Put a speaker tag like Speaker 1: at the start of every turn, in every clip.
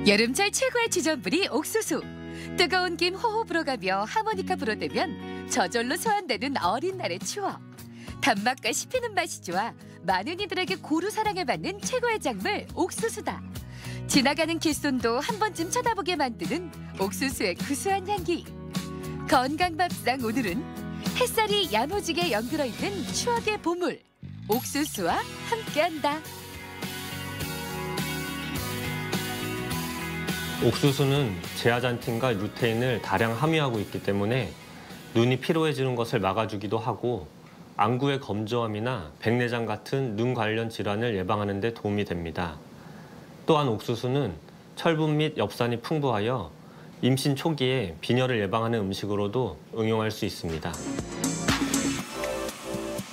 Speaker 1: 여름철 최고의 주전부리 옥수수. 뜨거운 김 호호 불어가며 하모니카 불어대면 저절로 소환되는 어린 날의 추억. 단맛과 씹히는 맛이 좋아 많은 이들에게 고루 사랑을 받는 최고의 작물 옥수수다. 지나가는 길손도 한 번쯤 쳐다보게 만드는 옥수수의 구수한 향기. 건강밥상 오늘은 햇살이 야무지게 연들어 있는 추억의 보물 옥수수와 함께한다.
Speaker 2: 옥수수는 제아잔틴과 루테인을 다량 함유하고 있기 때문에 눈이 피로해지는 것을 막아주기도 하고 안구의 검조함이나 백내장 같은 눈 관련 질환을 예방하는 데 도움이 됩니다. 또한 옥수수는 철분 및 엽산이 풍부하여 임신 초기에 빈혈을 예방하는 음식으로도 응용할 수 있습니다.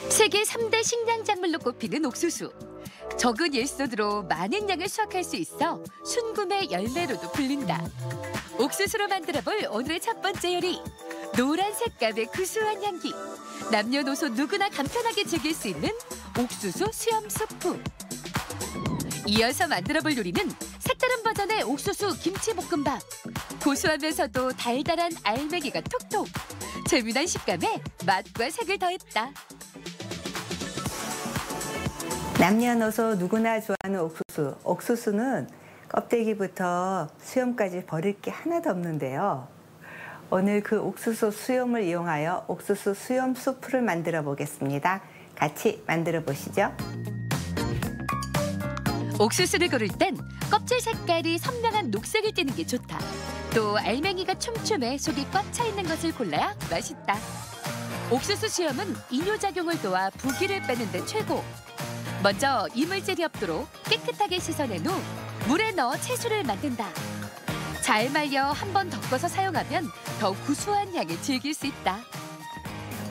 Speaker 1: 세계 3대 식량 작물로 꼽히는 옥수수. 적은 일손으로 많은 양을 수확할 수 있어 순금의 열매로도 불린다. 옥수수로 만들어볼 오늘의 첫 번째 요리. 노란 색감의 구수한 향기. 남녀노소 누구나 간편하게 즐길 수 있는 옥수수 수염 수프. 이어서 만들어볼 요리는 색다른 버전의 옥수수 김치볶음밥. 고소하면서도 달달한 알맹이가 톡톡. 재미난 식감에 맛과 색을 더했다.
Speaker 3: 남녀노소 누구나 좋아하는 옥수수. 옥수수는 껍데기부터 수염까지 버릴 게 하나도 없는데요. 오늘 그 옥수수 수염을 이용하여 옥수수 수염 수프를 만들어 보겠습니다. 같이 만들어 보시죠.
Speaker 1: 옥수수를 고를 땐 껍질 색깔이 선명한 녹색을 띠는 게 좋다. 또 알맹이가 촘촘해 속이 꽉 차 있는 것을 골라야 맛있다. 옥수수 수염은 이뇨작용을 도와 부기를 빼는 데 최고. 먼저 이물질이 없도록 깨끗하게 씻어낸 후 물에 넣어 채소를 만든다. 잘 말려 한 번 덮어서 사용하면 더 구수한 향을 즐길 수 있다.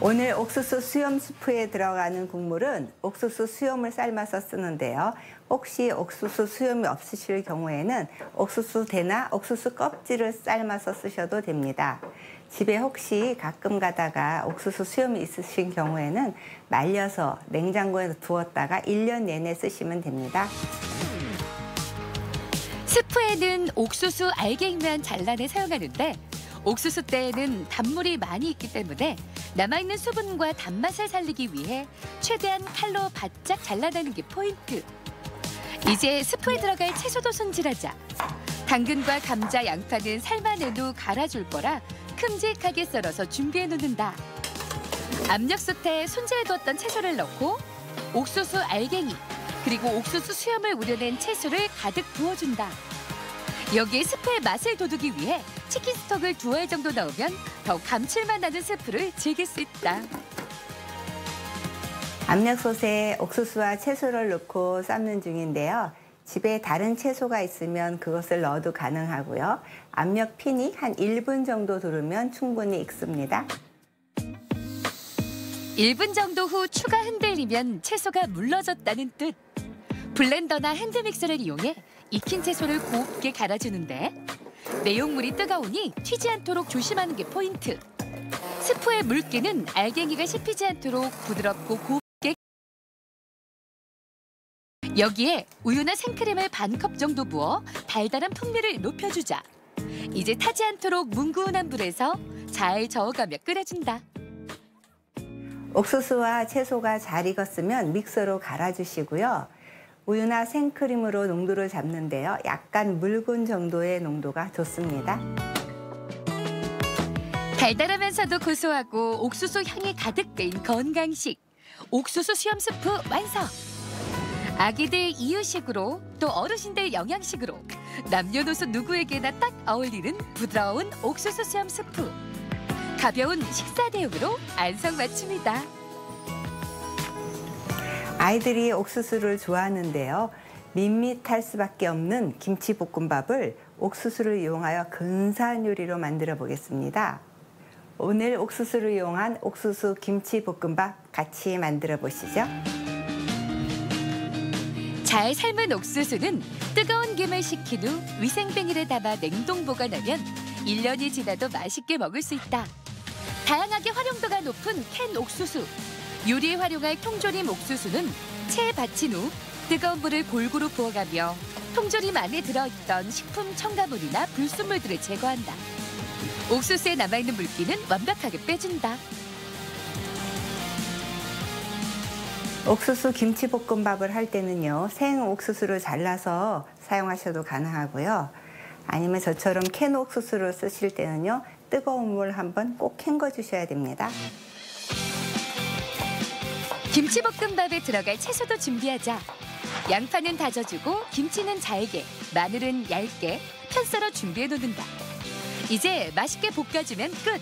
Speaker 3: 오늘 옥수수 수염 수프에 들어가는 국물은 옥수수 수염을 삶아서 쓰는데요. 혹시 옥수수 수염이 없으실 경우에는 옥수수 대나 옥수수 껍질을 삶아서 쓰셔도 됩니다. 집에 혹시 가끔 가다가 옥수수 수염이 있으신 경우에는 말려서 냉장고에 두었다가 1년 내내 쓰시면 됩니다.
Speaker 1: 스프에는 옥수수 알갱이만 잘라내 사용하는데 옥수수 때에는 단물이 많이 있기 때문에 남아있는 수분과 단맛을 살리기 위해 최대한 칼로 바짝 잘라내는 게 포인트. 이제 스프에 들어갈 채소도 손질하자. 당근과 감자, 양파는 삶아낸 후 갈아줄 거라 큼직하게 썰어서 준비해 놓는다. 압력솥에 손질해두었던 채소를 넣고 옥수수 알갱이 그리고 옥수수 수염을 우려낸 채소를 가득 부어준다. 여기에 스프의 맛을 돋우기 위해 치킨 스톡을 2알 정도 넣으면 더욱 감칠맛 나는 스프를 즐길 수 있다.
Speaker 3: 압력솥에 옥수수와 채소를 넣고 삶는 중인데요. 집에 다른 채소가 있으면 그것을 넣어도 가능하고요. 압력핀이 한 1분 정도 두르면 충분히 익습니다.
Speaker 1: 1분 정도 후 추가 흔들리면 채소가 물러졌다는 뜻. 블렌더나 핸드믹서를 이용해 익힌 채소를 곱게 갈아주는데 내용물이 뜨거우니 튀지 않도록 조심하는 게 포인트. 스프의 물기는 알갱이가 씹히지 않도록 부드럽고 곱게. 여기에 우유나 생크림을 반컵 정도 부어 달달한 풍미를 높여주자. 이제 타지 않도록 뭉근한 불에서 잘 저어가며 끓여준다.
Speaker 3: 옥수수와 채소가 잘 익었으면 믹서로 갈아주시고요. 우유나 생크림으로 농도를 잡는데요. 약간 묽은 정도의 농도가 좋습니다.
Speaker 1: 달달하면서도 고소하고 옥수수 향이 가득 배인 건강식. 옥수수 수염 스프 완성! 아기들 이유식으로 또 어르신들 영양식으로 남녀노소 누구에게나 딱 어울리는 부드러운 옥수수 수염 스프. 가벼운 식사 대용으로 안성맞춤이다.
Speaker 3: 아이들이 옥수수를 좋아하는데요. 밋밋할 수밖에 없는 김치볶음밥을 옥수수를 이용하여 근사한 요리로 만들어 보겠습니다. 오늘 옥수수를 이용한 옥수수 김치볶음밥 같이 만들어 보시죠.
Speaker 1: 잘 삶은 옥수수는 뜨거운 김을 식힌 후 위생비닐에 담아 냉동 보관하면 1년이 지나도 맛있게 먹을 수 있다. 다양하게 활용도가 높은 캔 옥수수. 요리에 활용할 통조림 옥수수는 체에 받친 후 뜨거운 물을 골고루 부어가며 통조림 안에 들어있던 식품 첨가물이나 불순물들을 제거한다. 옥수수에 남아있는 물기는 완벽하게 빼준다.
Speaker 3: 옥수수 김치볶음밥을 할 때는요, 생 옥수수를 잘라서 사용하셔도 가능하고요. 아니면 저처럼 캔 옥수수를 쓰실 때는요, 뜨거운 물 한번 꼭 헹궈 주셔야 됩니다.
Speaker 1: 김치볶음밥에 들어갈 채소도 준비하자. 양파는 다져주고 김치는 잘게, 마늘은 얇게 편 썰어 준비해 놓는다. 이제 맛있게 볶아주면 끝!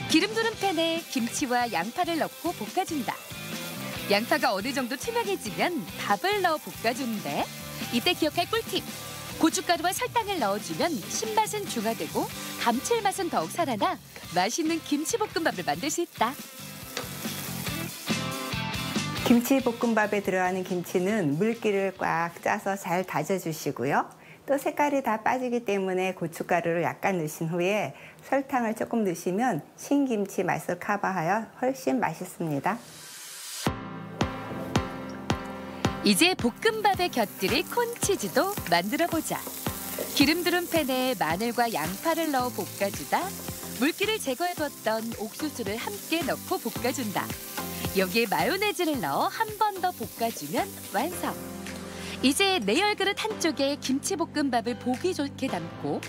Speaker 1: 기름 두른 팬에 김치와 양파를 넣고 볶아준다. 양파가 어느 정도 투명해지면 밥을 넣어 볶아주는데 이때 기억할 꿀팁! 고춧가루와 설탕을 넣어주면 신맛은 중화되고 감칠맛은 더욱 살아나 맛있는 김치볶음밥을 만들 수 있다.
Speaker 3: 김치볶음밥에 들어가는 김치는 물기를 꽉 짜서 잘 다져주시고요. 또 색깔이 다 빠지기 때문에 고춧가루를 약간 넣으신 후에 설탕을 조금 넣으시면 신김치 맛을 커버하여 훨씬 맛있습니다.
Speaker 1: 이제 볶음밥에 곁들일 콘치즈도 만들어보자. 기름 두른 팬에 마늘과 양파를 넣어 볶아주다 물기를 제거해뒀던 옥수수를 함께 넣고 볶아준다. 여기에 마요네즈를 넣어 한 번 더 볶아주면 완성. 이제 내 열그릇 한쪽에 김치볶음밥을 보기 좋게 담고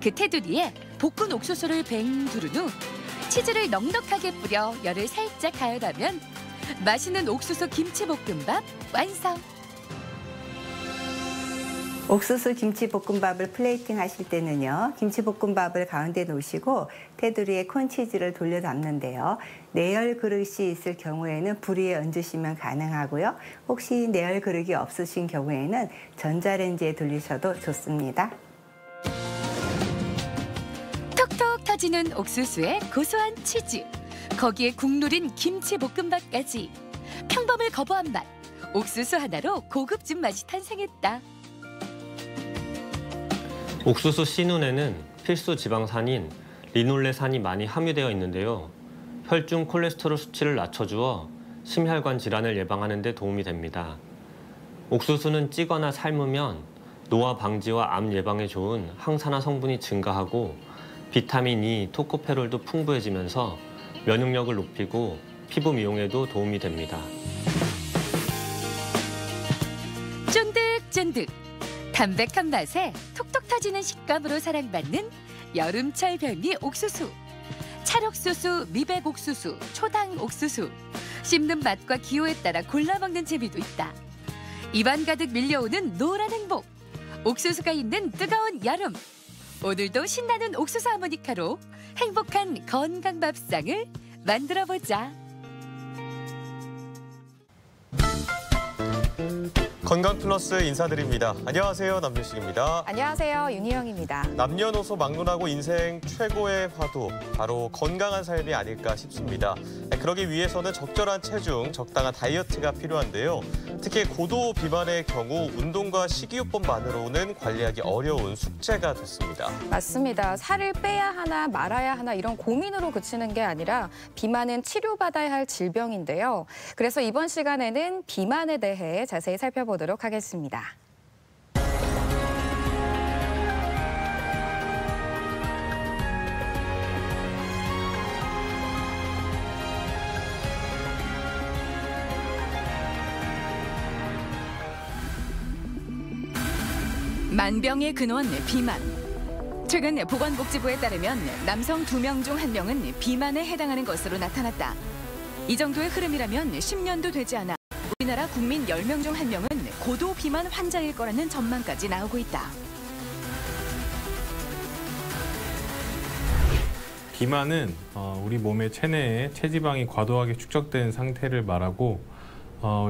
Speaker 1: 그 테두리에 볶은 옥수수를 뱅 두른 후 치즈를 넉넉하게 뿌려 열을 살짝 가열하면 맛있는 옥수수 김치볶음밥 완성!
Speaker 3: 옥수수 김치볶음밥을 플레이팅 하실 때는요, 김치볶음밥을 가운데 놓으시고 테두리에 콘치즈를 돌려 담는데요. 내열 그릇이 있을 경우에는 불 위에 얹으시면 가능하고요. 혹시 내열 그릇이 없으신 경우에는 전자레인지에 돌리셔도 좋습니다.
Speaker 1: 톡톡 터지는 옥수수에 고소한 치즈, 거기에 국룰인 김치볶음밥까지 평범을 거부한 맛, 옥수수 하나로 고급진 맛이 탄생했다.
Speaker 2: 옥수수 씨눈에는 필수 지방산인 리놀레산이 많이 함유되어 있는데요. 혈중 콜레스테롤 수치를 낮춰주어 심혈관 질환을 예방하는 데 도움이 됩니다. 옥수수는 찌거나 삶으면 노화 방지와 암 예방에 좋은 항산화 성분이 증가하고 비타민 E, 토코페롤도 풍부해지면서 면역력을 높이고 피부 미용에도 도움이 됩니다.
Speaker 1: 쫀득쫀득, 담백한 맛에 톡톡 터지는 식감으로 사랑받는 여름철 별미 옥수수. 찰옥수수, 미백옥수수, 초당옥수수. 씹는 맛과 기호에 따라 골라 먹는 재미도 있다. 입안 가득 밀려오는 노란 행복. 옥수수가 있는 뜨거운 여름. 오늘도 신나는 옥수수 하모니카로 행복한 건강 밥상을 만들어보자.
Speaker 4: 건강플러스 인사드립니다. 안녕하세요, 남준식입니다.
Speaker 5: 안녕하세요, 윤희영입니다.
Speaker 4: 남녀노소 막론하고 인생 최고의 화두, 바로 건강한 삶이 아닐까 싶습니다. 그러기 위해서는 적절한 체중, 적당한 다이어트가 필요한데요. 특히 고도 비만의 경우 운동과 식이요법만으로는 관리하기 어려운 숙제가 됐습니다.
Speaker 5: 맞습니다. 살을 빼야 하나 말아야 하나 이런 고민으로 그치는 게 아니라 비만은 치료받아야 할 질병인데요. 그래서 이번 시간에는 비만에 대해 자세히 살펴보도록 하겠습니다.
Speaker 6: 만병의 근원 비만. 최근 보건복지부에 따르면 남성 2명 중 1명은 비만에 해당하는 것으로 나타났다. 이 정도의 흐름이라면 10년도 되지 않아 우리나라 국민 10명 중 1명은 고도 비만 환자일 거라는 전망까지 나오고 있다.
Speaker 7: 비만은 우리 몸의 체내에 체지방이 과도하게 축적된 상태를 말하고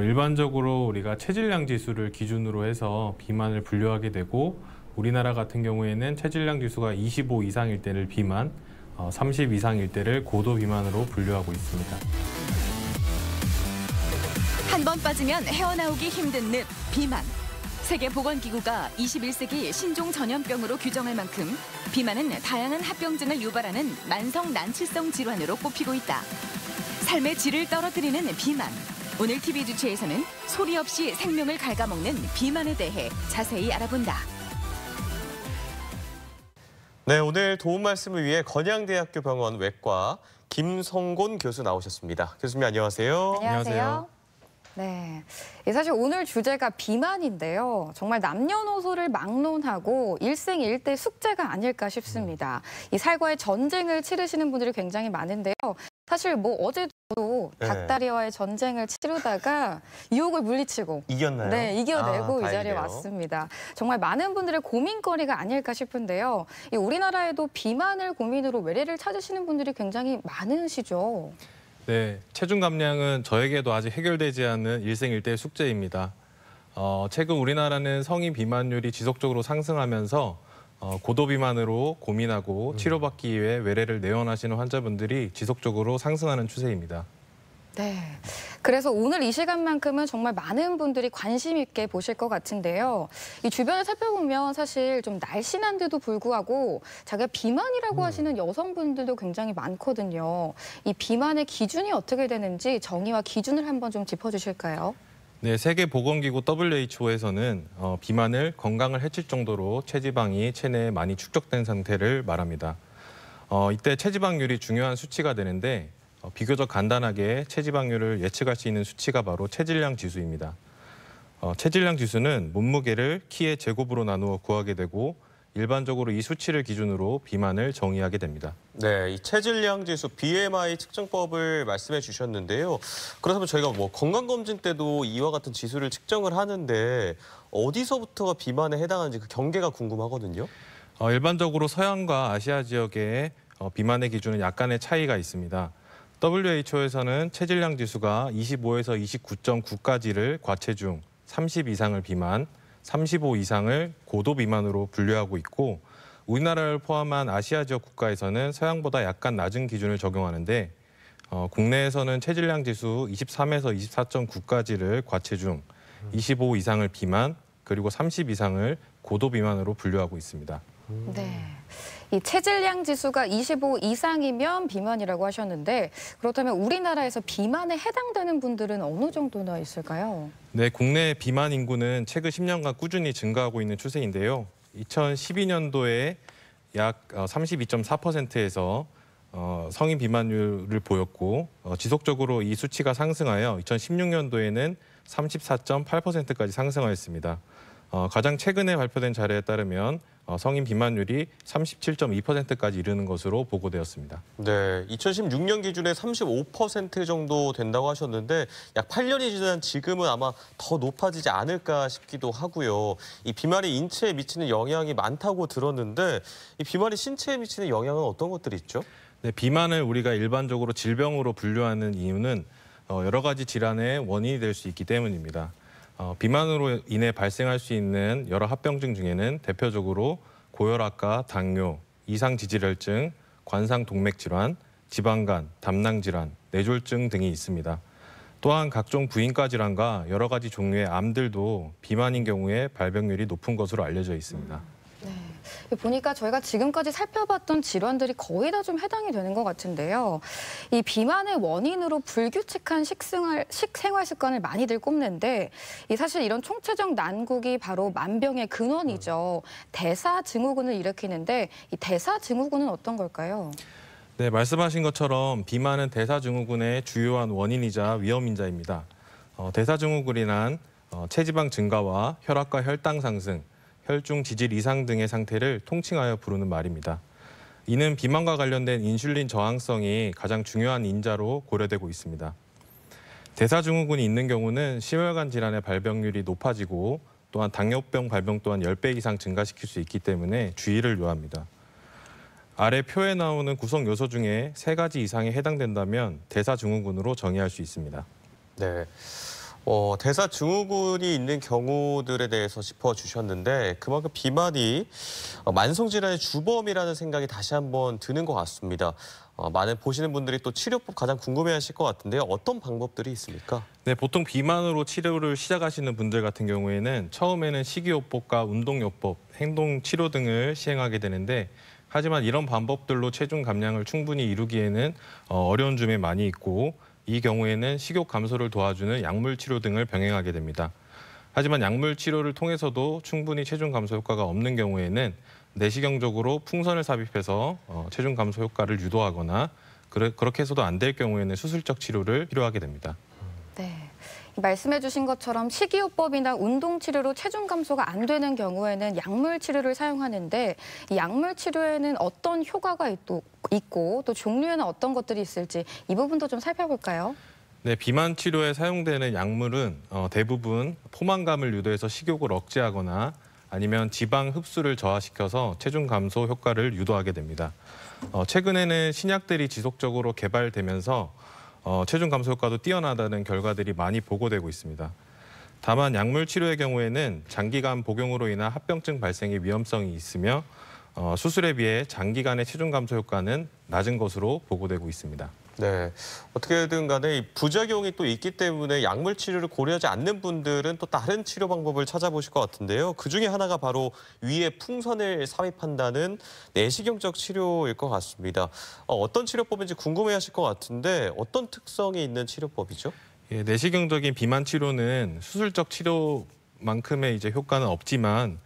Speaker 7: 일반적으로 우리가 체질량 지수를 기준으로 해서 비만을 분류하게 되고 우리나라 같은 경우에는 체질량 지수가 25 이상일 때를 비만, 30 이상일 때를 고도 비만으로 분류하고 있습니다.
Speaker 6: 한 번 빠지면 헤어나오기 힘든 늪, 비만. 세계보건기구가 21세기 신종 전염병으로 규정할 만큼 비만은 다양한 합병증을 유발하는 만성 난치성 질환으로 꼽히고 있다. 삶의 질을 떨어뜨리는 비만. 오늘 TV 주체에서는 소리 없이 생명을 갉아먹는 비만에 대해 자세히 알아본다.
Speaker 4: 네, 오늘 도움 말씀을 위해 건양대학교 병원 외과 김성곤 교수 나오셨습니다. 교수님 안녕하세요.
Speaker 5: 안녕하세요. 네, 사실 오늘 주제가 비만인데요. 정말 남녀노소를 막론하고 일생일대 숙제가 아닐까 싶습니다. 이 살과의 전쟁을 치르시는 분들이 굉장히 많은데요. 사실 뭐 어제도 닭다리와의 전쟁을 치르다가 유혹을 물리치고
Speaker 4: 이겼나요?
Speaker 5: 네, 이겨내고 이 자리에
Speaker 4: 다행이네요.
Speaker 5: 왔습니다. 정말 많은 분들의 고민거리가 아닐까 싶은데요. 이 우리나라에도 비만을 고민으로 외래를 찾으시는 분들이 굉장히 많으시죠.
Speaker 7: 네, 체중 감량은 저에게도 아직 해결되지 않은 일생일대의 숙제입니다. 최근 우리나라는 성인 비만율이 지속적으로 상승하면서 고도 비만으로 고민하고 치료받기 위해 외래를 내원하시는 환자분들이 지속적으로 상승하는 추세입니다.
Speaker 5: 네, 그래서 오늘 이 시간만큼은 정말 많은 분들이 관심 있게 보실 것 같은데요. 이 주변을 살펴보면 사실 좀 날씬한데도 불구하고 자기가 비만이라고 하시는 여성분들도 굉장히 많거든요. 이 비만의 기준이 어떻게 되는지 정의와 기준을 한번 좀 짚어주실까요?
Speaker 7: 네, 세계보건기구 WHO에서는 비만을 건강을 해칠 정도로 체지방이 체내에 많이 축적된 상태를 말합니다. 이때 체지방률이 중요한 수치가 되는데 비교적 간단하게 체지방률을 예측할 수 있는 수치가 바로 체질량 지수입니다. 체질량 지수는 몸무게를 키의 제곱으로 나누어 구하게 되고 일반적으로 이 수치를 기준으로 비만을 정의하게 됩니다.
Speaker 4: 네, 이 체질량 지수 BMI 측정법을 말씀해 주셨는데요. 그렇다면 저희가 뭐 건강검진 때도 이와 같은 지수를 측정을 하는데 어디서부터가 비만에 해당하는지 그 경계가 궁금하거든요.
Speaker 7: 일반적으로 서양과 아시아 지역의 비만의 기준은 약간의 차이가 있습니다. WHO에서는 체질량 지수가 25에서 29.9까지를 과체중, 30 이상을 비만, 35 이상을 고도 비만으로 분류하고 있고 우리나라를 포함한 아시아 지역 국가에서는 서양보다 약간 낮은 기준을 적용하는데 국내에서는 체질량 지수 23에서 24.9까지를 과체중, 25 이상을 비만, 그리고 30 이상을 고도 비만으로 분류하고 있습니다.
Speaker 5: 네, 이 체질량 지수가 25 이상이면 비만이라고 하셨는데 그렇다면 우리나라에서 비만에 해당되는 분들은 어느 정도나 있을까요?
Speaker 7: 네, 국내 비만 인구는 최근 10년간 꾸준히 증가하고 있는 추세인데요. 2012년도에 약 32.4%에서 성인 비만율을 보였고 지속적으로 이 수치가 상승하여 2016년도에는 34.8%까지 상승하였습니다. 가장 최근에 발표된 자료에 따르면 성인 비만율이 37.2%까지 이르는 것으로 보고되었습니다.
Speaker 4: 네, 2016년 기준에 35% 정도 된다고 하셨는데 약 8년이 지난 지금은 아마 더 높아지지 않을까 싶기도 하고요. 이 비만이 인체에 미치는 영향이 많다고 들었는데 이 비만이 신체에 미치는 영향은 어떤 것들이 있죠?
Speaker 7: 네, 비만을 우리가 일반적으로 질병으로 분류하는 이유는 여러 가지 질환의 원인이 될 수 있기 때문입니다. 비만으로 인해 발생할 수 있는 여러 합병증 중에는 대표적으로 고혈압과 당뇨, 이상지질혈증, 관상동맥질환, 지방간, 담낭질환, 뇌졸중 등이 있습니다. 또한 각종 부인과 질환과 여러 가지 종류의 암들도 비만인 경우에 발병률이 높은 것으로 알려져 있습니다.
Speaker 5: 네, 보니까 저희가 지금까지 살펴봤던 질환들이 거의 다 좀 해당이 되는 것 같은데요. 이 비만의 원인으로 불규칙한 식생활 습관을 많이들 꼽는데 사실 이런 총체적 난국이 바로 만병의 근원이죠. 대사증후군을 일으키는데 이 대사증후군은 어떤 걸까요?
Speaker 7: 네, 말씀하신 것처럼 비만은 대사증후군의 주요한 원인이자 위험인자입니다. 대사증후군이란 체지방 증가와 혈압과 혈당 상승, 혈중 지질 이상 등의 상태를 통칭하여 부르는 말입니다. 이는 비만과 관련된 인슐린 저항성이 가장 중요한 인자로 고려되고 있습니다. 대사증후군이 있는 경우는 심혈관 질환의 발병률이 높아지고 또한 당뇨병 발병 또한 10배 이상 증가시킬 수 있기 때문에 주의를 요합니다. 아래 표에 나오는 구성 요소 중에 3가지 이상에 해당된다면 대사증후군으로 정의할 수 있습니다.
Speaker 4: 네. 대사증후군이 있는 경우들에 대해서 짚어주셨는데 그만큼 비만이 만성질환의 주범이라는 생각이 다시 한번 드는 것 같습니다. 많은 보시는 분들이 또 치료법 가장 궁금해하실 것 같은데요. 어떤 방법들이 있습니까?
Speaker 7: 네, 보통 비만으로 치료를 시작하시는 분들 같은 경우에는 처음에는 식이요법과 운동요법, 행동치료 등을 시행하게 되는데 하지만 이런 방법들로 체중 감량을 충분히 이루기에는 어려운 점이 많이 있고 이 경우에는 식욕 감소를 도와주는 약물 치료 등을 병행하게 됩니다. 하지만 약물 치료를 통해서도 충분히 체중 감소 효과가 없는 경우에는 내시경적으로 풍선을 삽입해서 체중 감소 효과를 유도하거나 그렇게 해서도 안 될 경우에는 수술적 치료를 필요하게 됩니다.
Speaker 5: 네. 말씀해 주신 것처럼 식이요법이나 운동치료로 체중 감소가 안 되는 경우에는 약물 치료를 사용하는데 이 약물 치료에는 어떤 효과가 있고 또 종류에는 어떤 것들이 있을지 이 부분도 좀 살펴볼까요?
Speaker 7: 네, 비만 치료에 사용되는 약물은 대부분 포만감을 유도해서 식욕을 억제하거나 아니면 지방 흡수를 저하시켜서 체중 감소 효과를 유도하게 됩니다. 최근에는 신약들이 지속적으로 개발되면서 체중 감소 효과도 뛰어나다는 결과들이 많이 보고되고 있습니다. 다만 약물 치료의 경우에는 장기간 복용으로 인한 합병증 발생의 위험성이 있으며 수술에 비해 장기간의 체중 감소 효과는 낮은 것으로 보고되고 있습니다.
Speaker 4: 네, 어떻게든 간에 이 부작용이 또 있기 때문에 약물 치료를 고려하지 않는 분들은 또 다른 치료 방법을 찾아보실 것 같은데요. 그중에 하나가 바로 위에 풍선을 삽입한다는 내시경적 치료일 것 같습니다. 어떤 치료법인지 궁금해하실 것 같은데 어떤 특성이 있는 치료법이죠?
Speaker 7: 예, 내시경적인 비만 치료는 수술적 치료만큼의 효과는 없지만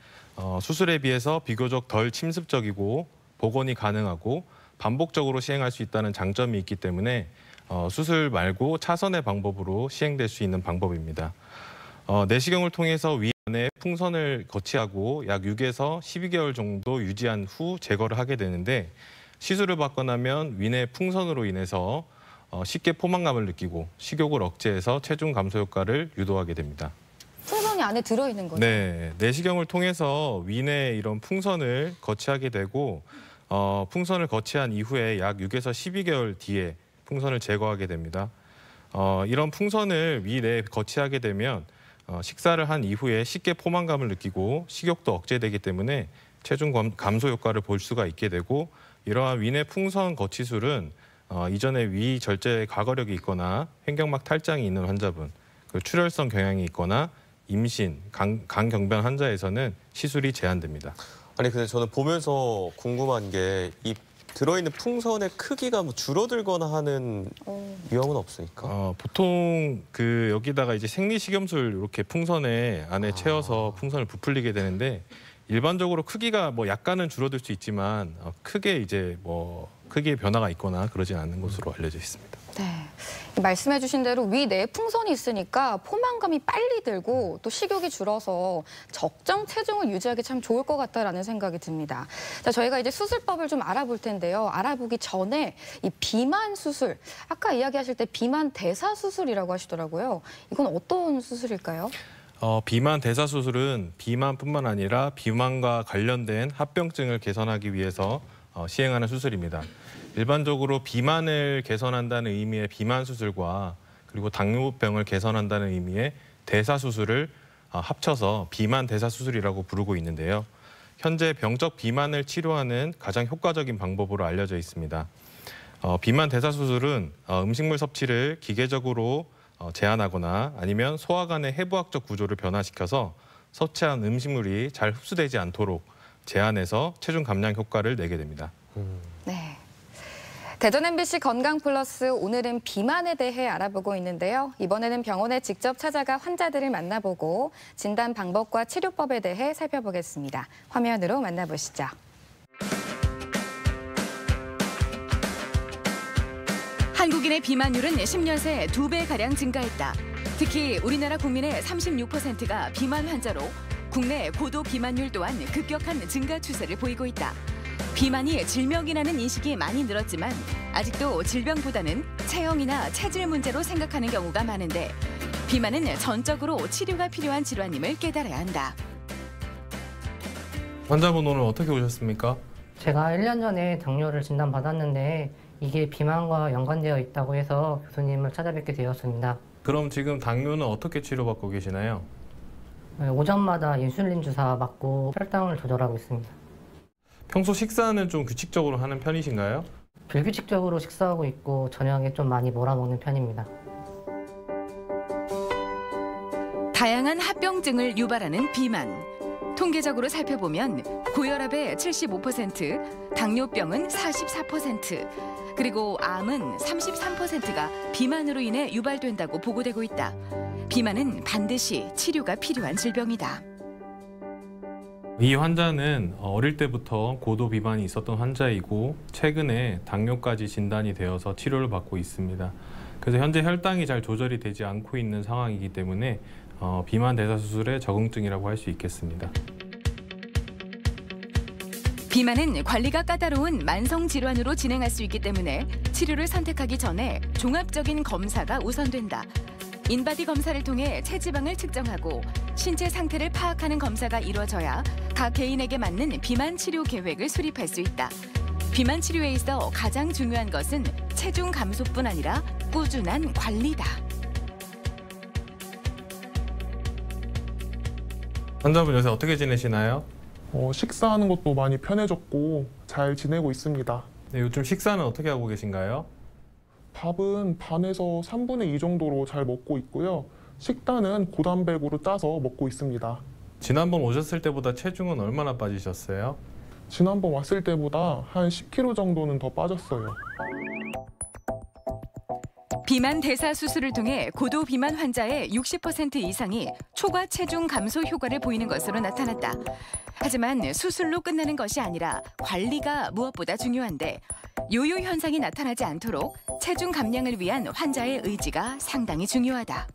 Speaker 7: 수술에 비해서 비교적 덜 침습적이고 복원이 가능하고 반복적으로 시행할 수 있다는 장점이 있기 때문에 수술 말고 차선의 방법으로 시행될 수 있는 방법입니다. 내시경을 통해서 위 안에 풍선을 거치하고 약 6에서 12개월 정도 유지한 후 제거를 하게 되는데 시술을 받고 나면 위내 풍선으로 인해서 쉽게 포만감을 느끼고 식욕을 억제해서 체중 감소 효과를 유도하게 됩니다.
Speaker 5: 풍선이 안에 들어있는 거죠?
Speaker 7: 네, 내시경을 통해서 위내 이런 풍선을 거치하게 되고 풍선을 거치한 이후에 약 6에서 12개월 뒤에 풍선을 제거하게 됩니다. 이런 풍선을 위내에 거치하게 되면 식사를 한 이후에 쉽게 포만감을 느끼고 식욕도 억제되기 때문에 체중 감소 효과를 볼 수가 있게 되고 이러한 위내 풍선 거치술은 이전에 위 절제 과거력이 있거나 횡격막 탈장이 있는 환자분, 출혈성 경향이 있거나 임신, 간경변 환자에서는 시술이 제한됩니다.
Speaker 4: 아니 근데 저는 보면서 궁금한 게 이 들어있는 풍선의 크기가 뭐 줄어들거나 하는 위험은 없으니까?
Speaker 7: 보통 여기다가 생리식염수를 이렇게 풍선에 안에 채워서 풍선을 부풀리게 되는데 일반적으로 크기가 약간은 줄어들 수 있지만 크게 크기의 변화가 있거나 그러진 않는 것으로 알려져 있습니다.
Speaker 5: 네. 말씀해 주신 대로 위 내에 풍선이 있으니까 포만감이 빨리 들고 또 식욕이 줄어서 적정 체중을 유지하기 참 좋을 것 같다라는 생각이 듭니다. 자, 저희가 이제 수술법을 좀 알아볼 텐데요. 알아보기 전에 이 비만 수술, 아까 이야기하실 때 비만 대사 수술이라고 하시더라고요. 이건 어떤 수술일까요?
Speaker 7: 비만 대사 수술은 비만뿐만 아니라 비만과 관련된 합병증을 개선하기 위해서 시행하는 수술입니다. 일반적으로 비만을 개선한다는 의미의 비만 수술과 그리고 당뇨병을 개선한다는 의미의 대사 수술을 합쳐서 비만 대사 수술이라고 부르고 있는데요. 현재 병적 비만을 치료하는 가장 효과적인 방법으로 알려져 있습니다. 비만 대사 수술은 음식물 섭취를 기계적으로 제한하거나 아니면 소화관의 해부학적 구조를 변화시켜서 섭취한 음식물이 잘 흡수되지 않도록 제한해서 체중 감량 효과를 내게 됩니다.
Speaker 5: 네. 대전 MBC 건강 플러스 오늘은 비만에 대해 알아보고 있는데요. 이번에는 병원에 직접 찾아가 환자들을 만나보고 진단 방법과 치료법에 대해 살펴보겠습니다. 화면으로 만나보시죠.
Speaker 6: 한국인의 비만율은 10년 새 2배가량 증가했다. 특히 우리나라 국민의 36%가 비만 환자로 국내 고도 비만율 또한 급격한 증가 추세를 보이고 있다. 비만이 질병이라는 인식이 많이 늘었지만 아직도 질병보다는 체형이나 체질 문제로 생각하는 경우가 많은데 비만은 전적으로 치료가 필요한 질환임을 깨달아야 한다.
Speaker 7: 환자분 오늘 어떻게 오셨습니까?
Speaker 8: 제가 1년 전에 당뇨를 진단받았는데 이게 비만과 연관되어 있다고 해서 교수님을 찾아뵙게 되었습니다.
Speaker 7: 그럼 지금 당뇨는 어떻게 치료받고 계시나요?
Speaker 8: 오전마다 인슐린 주사 맞고 혈당을 조절하고 있습니다.
Speaker 7: 평소 식사는 좀 규칙적으로 하는 편이신가요?
Speaker 8: 불규칙적으로 식사하고 있고 저녁에 좀 많이 몰아먹는 편입니다.
Speaker 6: 다양한 합병증을 유발하는 비만. 통계적으로 살펴보면 고혈압의 75%, 당뇨병은 44%, 그리고 암은 33%가 비만으로 인해 유발된다고 보고되고 있다. 비만은 반드시 치료가 필요한 질병이다.
Speaker 7: 이 환자는 어릴 때부터 고도 비만이 있었던 환자이고 최근에 당뇨까지 진단이 되어서 치료를 받고 있습니다. 그래서 현재 혈당이 잘 조절이 되지 않고 있는 상황이기 때문에 비만 대사 수술의 적응증이라고 할 수 있겠습니다.
Speaker 6: 비만은 관리가 까다로운 만성 질환으로 진행할 수 있기 때문에 치료를 선택하기 전에 종합적인 검사가 우선된다. 인바디 검사를 통해 체지방을 측정하고 신체 상태를 파악하는 검사가 이루어져야 각 개인에게 맞는 비만 치료 계획을 수립할 수 있다. 비만 치료에 있어 가장 중요한 것은 체중 감소뿐 아니라 꾸준한 관리다.
Speaker 7: 환자분 요새 어떻게 지내시나요?
Speaker 9: 식사하는 것도 많이 편해졌고 잘 지내고 있습니다.
Speaker 7: 네, 요즘 식사는 어떻게 하고 계신가요?
Speaker 9: 밥은 반에서 3분의 2 정도로 잘 먹고 있고요. 식단은 고단백으로 짜서 먹고 있습니다.
Speaker 7: 지난번 오셨을 때보다 체중은 얼마나 빠지셨어요?
Speaker 9: 지난번 왔을 때보다 한 10kg 정도는 더 빠졌어요.
Speaker 6: 비만 대사 수술을 통해 고도 비만 환자의 60% 이상이 초과 체중 감소 효과를 보이는 것으로 나타났다. 하지만 수술로 끝나는 것이 아니라 관리가 무엇보다 중요한데 요요 현상이 나타나지 않도록 체중 감량을 위한 환자의 의지가 상당히 중요하다.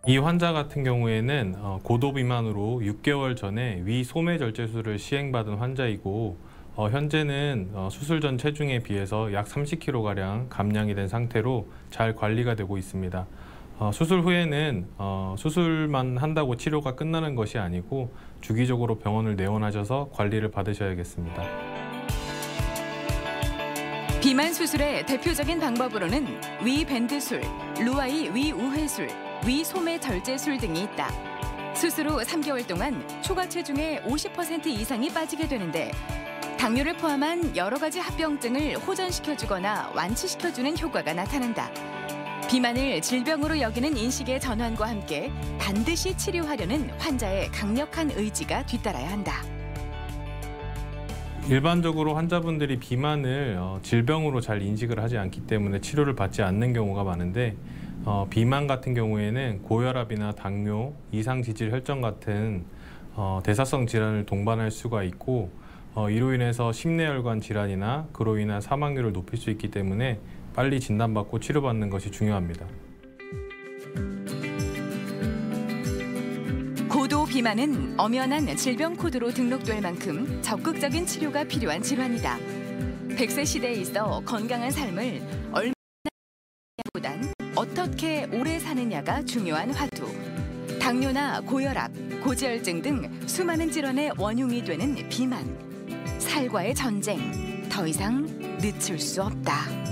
Speaker 7: 이 환자 같은 경우에는 고도 비만으로 6개월 전에 위 소매 절제술을 시행받은 환자이고 현재는 수술 전 체중에 비해서 약 30kg가량 감량이 된 상태로 잘 관리가 되고 있습니다. 수술 후에는 수술만 한다고 치료가 끝나는 것이 아니고 주기적으로 병원을 내원하셔서 관리를 받으셔야겠습니다.
Speaker 6: 비만 수술의 대표적인 방법으로는 위 밴드술, 루아이 위 우회술, 위 소매 절제술 등이 있다. 수술 후 3개월 동안 초과 체중의 50% 이상이 빠지게 되는데 당뇨를 포함한 여러 가지 합병증을 호전시켜주거나 완치시켜주는 효과가 나타난다. 비만을 질병으로 여기는 인식의 전환과 함께 반드시 치료하려는 환자의 강력한 의지가 뒤따라야 한다.
Speaker 7: 일반적으로 환자분들이 비만을 질병으로 잘 인식을 하지 않기 때문에 치료를 받지 않는 경우가 많은데 비만 같은 경우에는 고혈압이나 당뇨, 이상지질 혈전 같은 대사성 질환을 동반할 수가 있고 이로 인해서 심내혈관 질환이나 그로 인한 사망률을 높일 수 있기 때문에 빨리 진단받고 치료받는 것이 중요합니다.
Speaker 6: 고도 비만은 엄연한 질병 코드로 등록될 만큼 적극적인 치료가 필요한 질환이다. 100세 시대에 있어 건강한 삶을 얼마나 보단 어떻게 오래 사느냐가 중요한 화두. 당뇨나 고혈압, 고지혈증 등 수많은 질환의 원흉이 되는 비만. 살과의 전쟁, 더 이상 늦출 수 없다.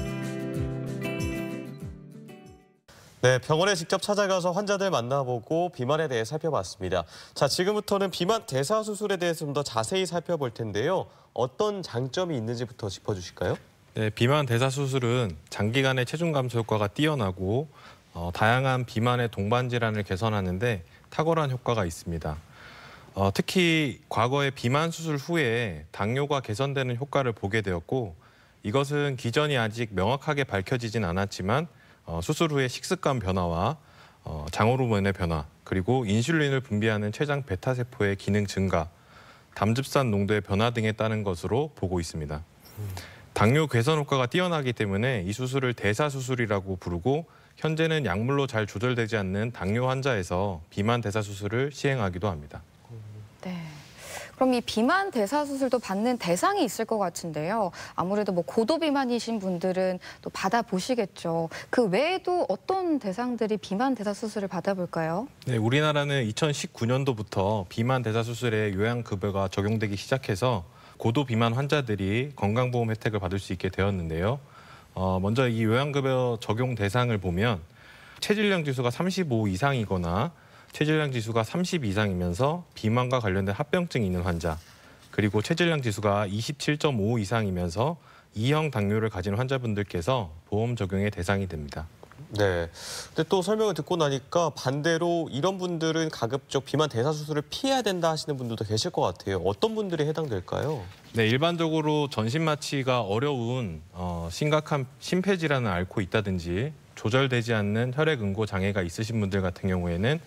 Speaker 4: 네, 병원에 직접 찾아가서 환자들 만나보고 비만에 대해 살펴봤습니다. 자, 지금부터는 비만 대사 수술에 대해서 좀 더 자세히 살펴볼 텐데요. 어떤 장점이 있는지부터 짚어주실까요?
Speaker 7: 네, 비만 대사 수술은 장기간의 체중 감소 효과가 뛰어나고 다양한 비만의 동반 질환을 개선하는 데 탁월한 효과가 있습니다. 특히 과거에 비만 수술 후에 당뇨가 개선되는 효과를 보게 되었고 이것은 기전이 아직 명확하게 밝혀지진 않았지만 수술 후에 식습관 변화와 장호르몬의 변화, 그리고 인슐린을 분비하는 췌장 베타세포의 기능 증가, 담즙산 농도의 변화 등에 따른 것으로 보고 있습니다. 당뇨 개선 효과가 뛰어나기 때문에 이 수술을 대사수술이라고 부르고 현재는 약물로 잘 조절되지 않는 당뇨 환자에서 비만 대사수술을 시행하기도 합니다.
Speaker 5: 네. 그럼 이 비만 대사 수술도 받는 대상이 있을 것 같은데요. 아무래도 고도 비만이신 분들은 또 받아보시겠죠. 그 외에도 어떤 대상들이 비만 대사 수술을 받아볼까요?
Speaker 7: 네, 우리나라는 2019년도부터 비만 대사 수술의 요양급여가 적용되기 시작해서 고도 비만 환자들이 건강보험 혜택을 받을 수 있게 되었는데요. 먼저 이 요양급여 적용 대상을 보면 체질량 지수가 35 이상이거나 체질량 지수가 30 이상이면서 비만과 관련된 합병증이 있는 환자, 그리고 체질량 지수가 27.5 이상이면서 2형 당뇨를 가진 환자분들께서 보험 적용의 대상이 됩니다.
Speaker 4: 네. 근데 또 설명을 듣고 나니까 반대로 이런 분들은 가급적 비만 대사 수술을 피해야 된다 하시는 분들도 계실 것 같아요. 어떤 분들이 해당될까요?
Speaker 7: 네, 일반적으로 전신 마취가 어려운 심각한 심폐질환을 앓고 있다든지 조절되지 않는 혈액 응고 장애가 있으신 분들 같은 경우에는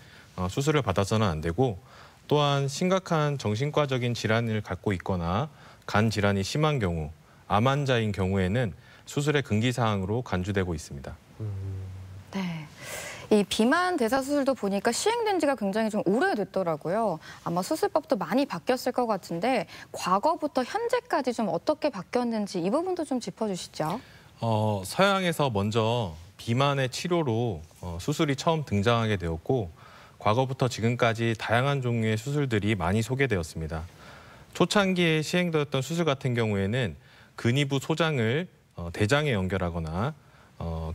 Speaker 7: 수술을 받아서는 안 되고, 또한 심각한 정신과적인 질환을 갖고 있거나 간 질환이 심한 경우, 암 환자인 경우에는 수술의 금기 사항으로 간주되고 있습니다.
Speaker 5: 네. 이 비만 대사 수술도 보니까 시행된 지가 굉장히 좀 오래됐더라고요. 아마 수술법도 많이 바뀌었을 것 같은데 과거부터 현재까지 좀 어떻게 바뀌었는지 이 부분도 좀 짚어주시죠.
Speaker 7: 서양에서 먼저 비만의 치료로 수술이 처음 등장하게 되었고, 과거부터 지금까지 다양한 종류의 수술들이 많이 소개되었습니다. 초창기에 시행되었던 수술 같은 경우에는 근위부 소장을 대장에 연결하거나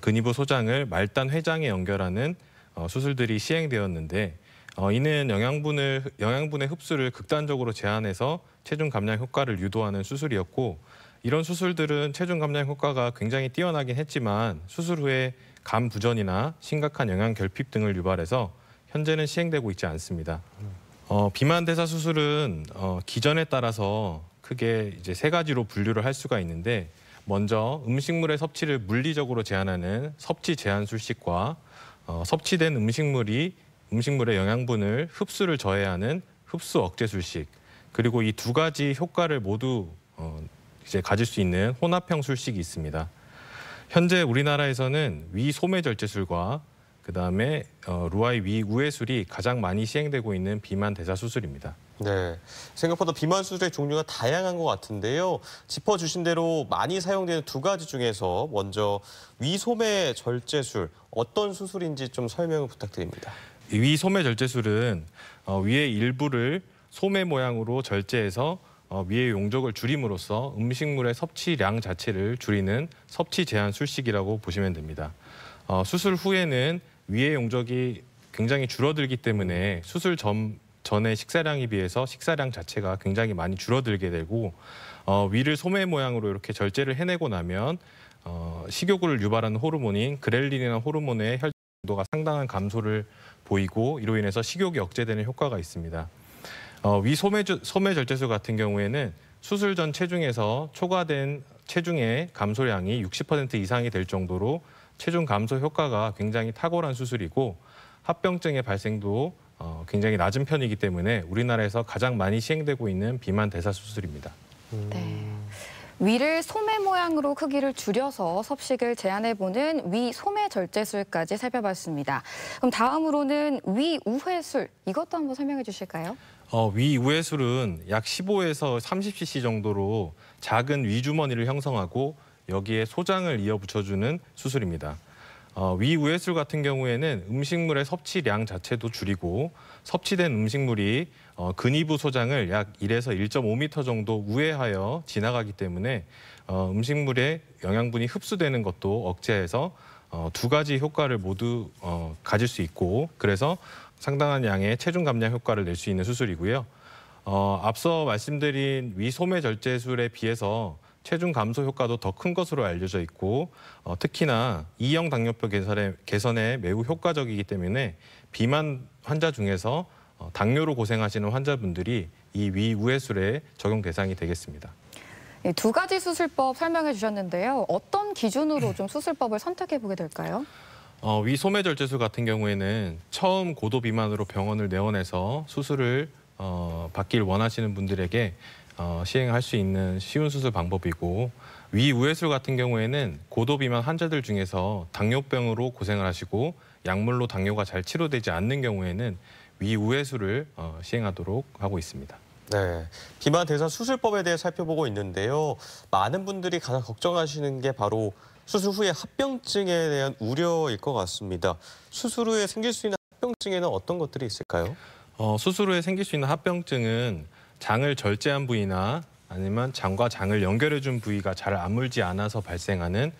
Speaker 7: 근위부 소장을 말단 회장에 연결하는 수술들이 시행되었는데, 이는 영양분의 흡수를 극단적으로 제한해서 체중 감량 효과를 유도하는 수술이었고, 이런 수술들은 체중 감량 효과가 굉장히 뛰어나긴 했지만 수술 후에 간 부전이나 심각한 영양 결핍 등을 유발해서 현재는 시행되고 있지 않습니다. 비만 대사 수술은 기전에 따라서 크게 이제 세 가지로 분류를 할 수가 있는데, 먼저 음식물의 섭취를 물리적으로 제한하는 섭취 제한 술식과 섭취된 음식물의 영양분을 흡수를 저해하는 흡수 억제 술식, 그리고 이 두 가지 효과를 모두 이제 가질 수 있는 혼합형 술식이 있습니다. 현재 우리나라에서는 위 소매 절제술과 그다음에 루아이 위 우회술이 가장 많이 시행되고 있는 비만 대사 수술입니다.
Speaker 4: 네, 생각보다 비만 수술의 종류가 다양한 것 같은데요. 짚어주신 대로 많이 사용되는 두 가지 중에서 먼저 위소매 절제술, 어떤 수술인지 좀 설명을 부탁드립니다.
Speaker 7: 위소매 절제술은 위의 일부를 소매 모양으로 절제해서 위의 용적을 줄임으로써 음식물의 섭취량 자체를 줄이는 섭취 제한 술식이라고 보시면 됩니다. 수술 후에는 위의 용적이 굉장히 줄어들기 때문에 수술 전의 식사량에 비해서 식사량 자체가 굉장히 많이 줄어들게 되고, 위를 소매 모양으로 이렇게 절제를 해내고 나면 식욕을 유발하는 호르몬인 그렐린이라는 호르몬의 혈중 농도가 상당한 감소를 보이고, 이로 인해서 식욕이 억제되는 효과가 있습니다. 위 소매 절제술 같은 경우에는 수술 전 체중에서 초과된 체중의 감소량이 60% 이상이 될 정도로 체중 감소 효과가 굉장히 탁월한 수술이고, 합병증의 발생도 굉장히 낮은 편이기 때문에 우리나라에서 가장 많이 시행되고 있는 비만 대사 수술입니다.
Speaker 5: 네. 위를 소매 모양으로 크기를 줄여서 섭식을 제한해보는 위 소매 절제술까지 살펴봤습니다. 그럼 다음으로는 위 우회술, 이것도 한번 설명해 주실까요?
Speaker 7: 위 우회술은 약 15에서 30cc 정도로 작은 위주머니를 형성하고 여기에 소장을 이어 붙여주는 수술입니다. 위 우회술 같은 경우에는 음식물의 섭취량 자체도 줄이고, 섭취된 음식물이 근위부 소장을 약 1에서 1.5m 정도 우회하여 지나가기 때문에 음식물의 영양분이 흡수되는 것도 억제해서 두 가지 효과를 모두 가질 수 있고, 그래서 상당한 양의 체중 감량 효과를 낼 수 있는 수술이고요. 앞서 말씀드린 위소매 절제술에 비해서 체중 감소 효과도 더 큰 것으로 알려져 있고, 특히나 2형 당뇨병 개선에 매우 효과적이기 때문에 비만 환자 중에서 당뇨로 고생하시는 환자분들이 이 위 우회술의 적용 대상이 되겠습니다.
Speaker 5: 두 가지 수술법 설명해 주셨는데요. 어떤 기준으로 좀 수술법을 선택해 보게 될까요?
Speaker 7: 위 소매 절제술 같은 경우에는 처음 고도 비만으로 병원을 내원해서 수술을 받길 원하시는 분들에게 시행할 수 있는 쉬운 수술 방법이고, 위 우회술 같은 경우에는 고도 비만 환자들 중에서 당뇨병으로 고생을 하시고 약물로 당뇨가 잘 치료되지 않는 경우에는 위 우회술을 시행하도록 하고 있습니다.
Speaker 4: 네, 비만 대사 수술법에 대해 살펴보고 있는데요. 많은 분들이 가장 걱정하시는 게 바로 수술 후에 합병증에 대한 우려일 것 같습니다. 수술 후에 생길 수 있는 합병증에는 어떤 것들이 있을까요?
Speaker 7: 수술 후에 생길 수 있는 합병증은 장을 절제한 부위나 아니면 장과 장을 연결해준 부위가 잘 아물지 않아서 발생하는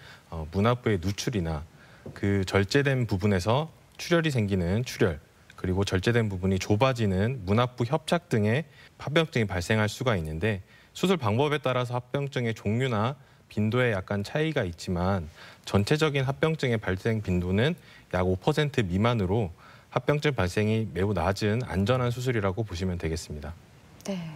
Speaker 7: 문합부의 누출이나 그 절제된 부분에서 출혈이 생기는 출혈, 그리고 절제된 부분이 좁아지는 문합부 협착 등의 합병증이 발생할 수가 있는데, 수술 방법에 따라서 합병증의 종류나 빈도에 약간 차이가 있지만 전체적인 합병증의 발생 빈도는 약 5% 미만으로 합병증 발생이 매우 낮은 안전한 수술이라고 보시면 되겠습니다.
Speaker 5: 네.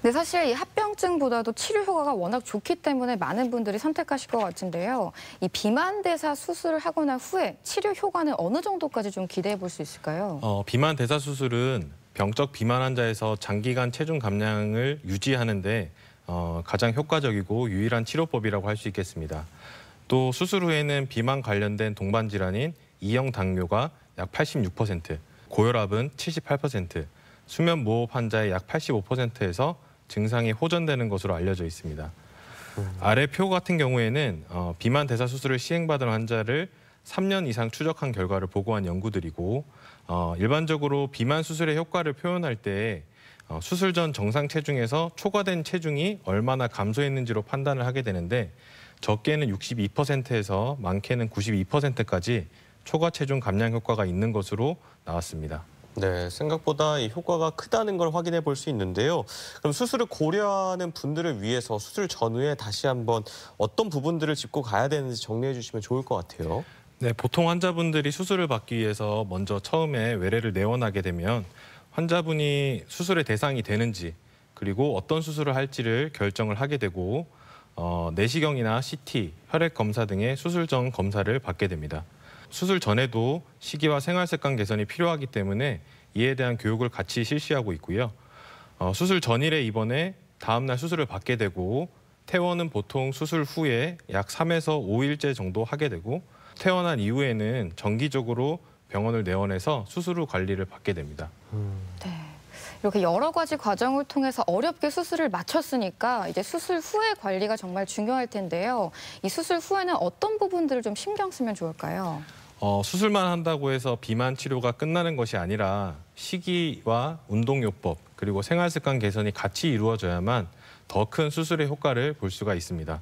Speaker 5: 근데 사실 이 합병증보다도 치료 효과가 워낙 좋기 때문에 많은 분들이 선택하실 것 같은데요. 이 비만 대사 수술을 하고 난 후에 치료 효과는 어느 정도까지 좀 기대해 볼 수 있을까요?
Speaker 7: 비만 대사 수술은 병적 비만 환자에서 장기간 체중 감량을 유지하는데 가장 효과적이고 유일한 치료법이라고 할 수 있겠습니다. 또 수술 후에는 비만 관련된 동반 질환인 2형 당뇨가 약 86%, 고혈압은 78%, 수면 무호흡 환자의 약 85%에서 증상이 호전되는 것으로 알려져 있습니다. 아래 표 같은 경우에는 비만 대사 수술을 시행받은 환자를 3년 이상 추적한 결과를 보고한 연구들이고 일반적으로 비만 수술의 효과를 표현할 때 수술 전 정상 체중에서 초과된 체중이 얼마나 감소했는지로 판단을 하게 되는데 적게는 62%에서 많게는 92%까지 초과 체중 감량 효과가 있는 것으로 나왔습니다.
Speaker 4: 네, 생각보다 이 효과가 크다는 걸 확인해 볼 수 있는데요. 그럼 수술을 고려하는 분들을 위해서 수술 전후에 다시 한번 어떤 부분들을 짚고 가야 되는지 정리해 주시면 좋을 것 같아요.
Speaker 7: 네, 보통 환자분들이 수술을 받기 위해서 먼저 처음에 외래를 내원하게 되면 환자분이 수술의 대상이 되는지 그리고 어떤 수술을 할지를 결정을 하게 되고 내시경이나 CT, 혈액 검사 등의 수술 전 검사를 받게 됩니다. 수술 전에도 식이와 생활 습관 개선이 필요하기 때문에 이에 대한 교육을 같이 실시하고 있고요. 수술 전일에 입원해 다음 날 수술을 받게 되고 퇴원은 보통 수술 후에 약 3에서 5일째 정도 하게 되고 퇴원한 이후에는 정기적으로 병원을 내원해서 수술 후 관리를 받게 됩니다.
Speaker 5: 네. 이렇게 여러 가지 과정을 통해서 어렵게 수술을 마쳤으니까 이제 수술 후의 관리가 정말 중요할 텐데요. 이 수술 후에는 어떤 부분들을 좀 신경 쓰면 좋을까요?
Speaker 7: 수술만 한다고 해서 비만 치료가 끝나는 것이 아니라 식이와 운동요법 그리고 생활습관 개선이 같이 이루어져야만 더 큰 수술의 효과를 볼 수가 있습니다.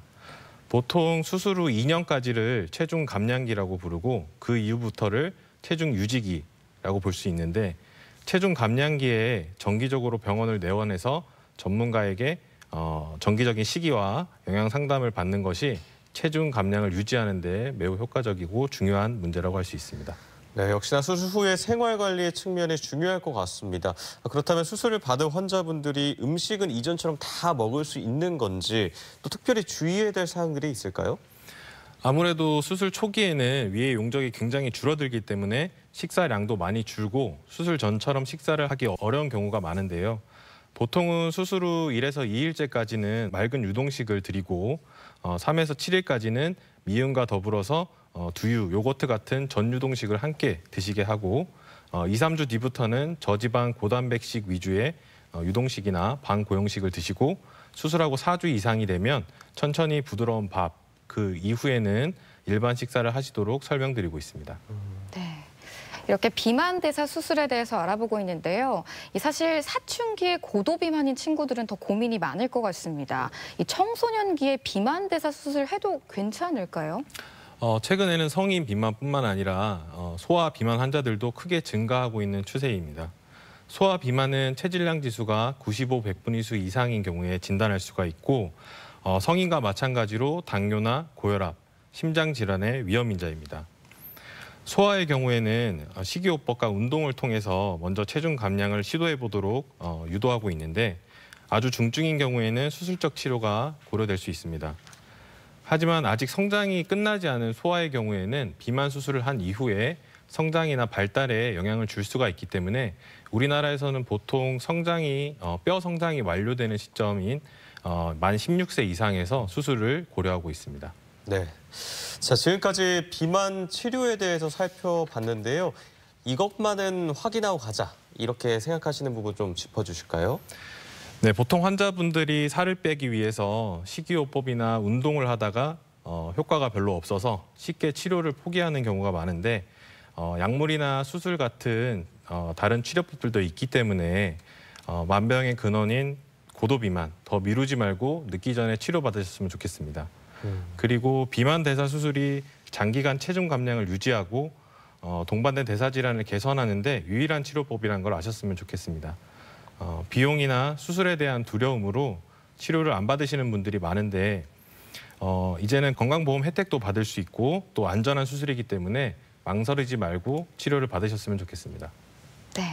Speaker 7: 보통 수술 후 2년까지를 체중 감량기라고 부르고 그 이후부터를 체중 유지기라고 볼 수 있는데 체중 감량기에 정기적으로 병원을 내원해서 전문가에게 정기적인 식이와 영양 상담을 받는 것이 체중 감량을 유지하는 데 매우 효과적이고 중요한 문제라고 할 수 있습니다.
Speaker 4: 네, 역시나 수술 후의 생활관리의 측면이 중요할 것 같습니다. 그렇다면 수술을 받은 환자분들이 음식은 이전처럼 다 먹을 수 있는 건지 또 특별히 주의해야 될 사항들이 있을까요?
Speaker 7: 아무래도 수술 초기에는 위의 용적이 굉장히 줄어들기 때문에 식사량도 많이 줄고 수술 전처럼 식사를 하기 어려운 경우가 많은데요. 보통은 수술 후 1에서 2일째까지는 맑은 유동식을 드리고 3에서 7일까지는 미음과 더불어서 두유, 요거트 같은 전유동식을 함께 드시게 하고 2, 3주 뒤부터는 저지방 고단백식 위주의 유동식이나 반고용식을 드시고 수술하고 4주 이상이 되면 천천히 부드러운 밥, 그 이후에는 일반 식사를 하시도록 설명드리고 있습니다.
Speaker 5: 네. 이렇게 비만 대사 수술에 대해서 알아보고 있는데요. 사실 사춘기에 고도 비만인 친구들은 더 고민이 많을 것 같습니다. 이 청소년기에 비만 대사 수술해도 괜찮을까요?
Speaker 7: 최근에는 성인 비만뿐만 아니라 소아 비만 환자들도 크게 증가하고 있는 추세입니다. 소아 비만은 체질량 지수가 95, 100분위수 이상인 경우에 진단할 수가 있고 성인과 마찬가지로 당뇨나 고혈압, 심장 질환의 위험 인자입니다. 소아의 경우에는 식이요법과 운동을 통해서 먼저 체중 감량을 시도해 보도록 유도하고 있는데 아주 중증인 경우에는 수술적 치료가 고려될 수 있습니다. 하지만 아직 성장이 끝나지 않은 소아의 경우에는 비만 수술을 한 이후에 성장이나 발달에 영향을 줄 수가 있기 때문에 우리나라에서는 보통 뼈 성장이 완료되는 시점인 만 16세 이상에서 수술을 고려하고 있습니다.
Speaker 4: 네. 자, 지금까지 비만 치료에 대해서 살펴봤는데요. 이것만은 확인하고 가자. 이렇게 생각하시는 부분 좀 짚어주실까요?
Speaker 7: 네, 보통 환자분들이 살을 빼기 위해서 식이요법이나 운동을 하다가 효과가 별로 없어서 쉽게 치료를 포기하는 경우가 많은데 약물이나 수술 같은 다른 치료법들도 있기 때문에 만병의 근원인 고도비만 더 미루지 말고 늦기 전에 치료받으셨으면 좋겠습니다. 그리고 비만 대사 수술이 장기간 체중 감량을 유지하고 동반된 대사 질환을 개선하는 데 유일한 치료법이라는 걸 아셨으면 좋겠습니다. 비용이나 수술에 대한 두려움으로 치료를 안 받으시는 분들이 많은데 이제는 건강보험 혜택도 받을 수 있고 또 안전한 수술이기 때문에 망설이지 말고 치료를 받으셨으면 좋겠습니다.
Speaker 5: 네.